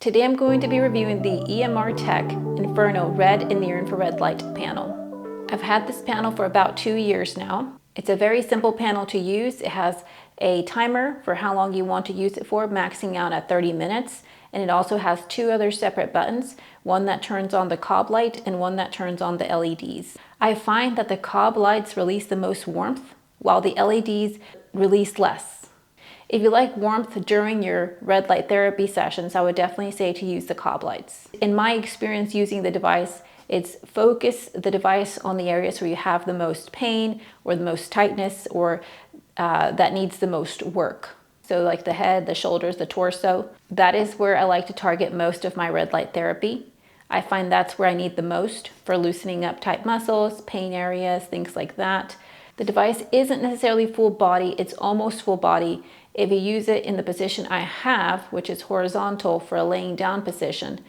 Today I'm going to be reviewing the EMR TEK Inferno Red and Near Infrared Light panel. I've had this panel for about 2 years now. It's a very simple panel to use. It has a timer for how long you want to use it for, maxing out at 30 minutes. And it also has 2 other separate buttons, one that turns on the cob light and one that turns on the LEDs. I find that the cob lights release the most warmth, while the LEDs release less. If you like warmth during your red light therapy sessions, I would definitely say to use the cob lights. In my experience using the device, it's focus the device on the areas where you have the most pain or the most tightness or that needs the most work. So like the head, the shoulders, the torso. That is where I like to target most of my red light therapy. I find that's where I need the most for loosening up tight muscles, pain areas, things like that. The device isn't necessarily full body, it's almost full body. If you use it in the position I have, which is horizontal for a laying down position,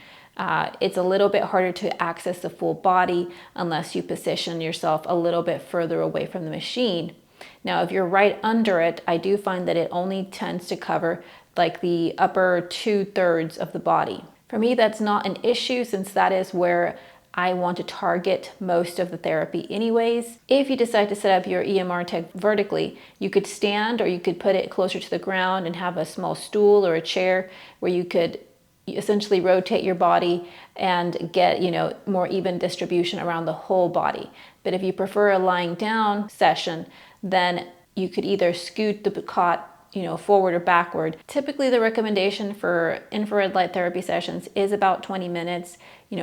it's a little bit harder to access the full body unless you position yourself a little bit further away from the machine. Now, if you're right under it, I do find that it only tends to cover like the upper 2/3 of the body. For me, that's not an issue since that is where I want to target most of the therapy anyways. If you decide to set up your EMR TEK vertically, you could stand or you could put it closer to the ground and have a small stool or a chair where you could essentially rotate your body and get, more even distribution around the whole body. But if you prefer a lying down session, then you could either scoot the cot forward or backward. Typically the recommendation for infrared light therapy sessions is about 20 minutes,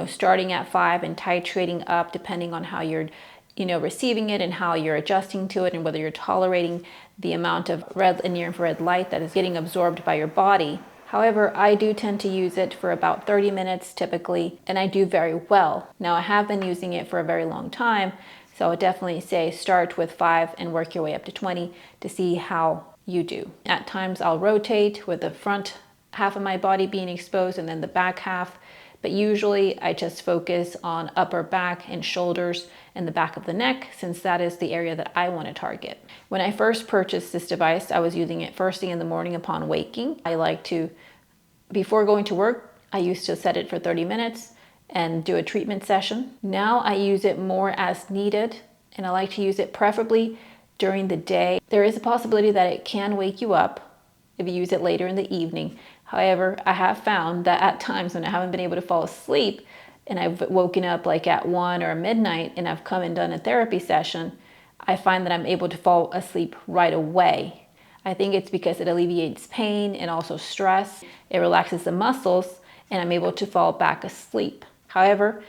starting at 5 and titrating up depending on how you're, receiving it and how you're adjusting to it and whether you're tolerating the amount of red and near infrared light that is getting absorbed by your body. However, I do tend to use it for about 30 minutes typically, and I do very well. Now I have been using it for a very long time, so I would definitely say start with 5 and work your way up to 20 to see how you do. At times I'll rotate with the front half of my body being exposed and then the back half, but usually I just focus on upper back and shoulders and the back of the neck since that is the area that I want to target. When I first purchased this device, I was using it first thing in the morning upon waking. I like to, before going to work, I used to set it for 30 minutes and do a treatment session. Now I use it more as needed, and I like to use it preferably during the day. There is a possibility that it can wake you up if you use it later in the evening. However, I have found that at times when I haven't been able to fall asleep and I've woken up like at 1 or midnight and I've come and done a therapy session, I find that I'm able to fall asleep right away. I think it's because it alleviates pain and also stress. It relaxes the muscles and I'm able to fall back asleep. However,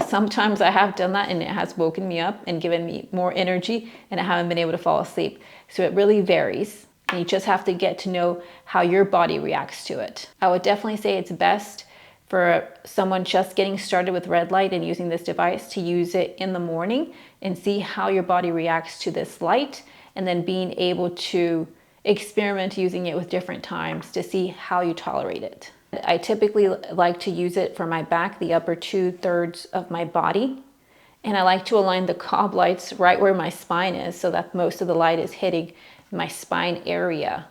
sometimes I have done that and it has woken me up and given me more energy and I haven't been able to fall asleep. So it really varies and you just have to get to know how your body reacts to it. I would definitely say it's best for someone just getting started with red light and using this device to use it in the morning and see how your body reacts to this light and then being able to experiment using it with different times to see how you tolerate it. I typically like to use it for my back, the upper 2/3 of my body. And I like to align the cob lights right where my spine is so that most of the light is hitting my spine area.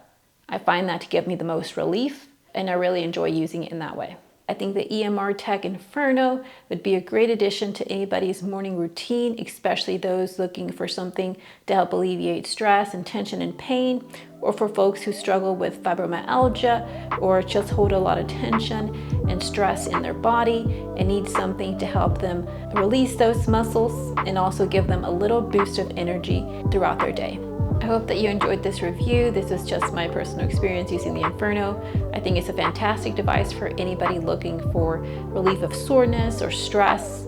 I find that to give me the most relief and I really enjoy using it in that way. I think the EMR TEK Inferno would be a great addition to anybody's morning routine, especially those looking for something to help alleviate stress and tension and pain, or for folks who struggle with fibromyalgia or just hold a lot of tension and stress in their body and need something to help them release those muscles and also give them a little boost of energy throughout their day. I hope that you enjoyed this review. This is just my personal experience using the Inferno. I think it's a fantastic device for anybody looking for relief of soreness or stress.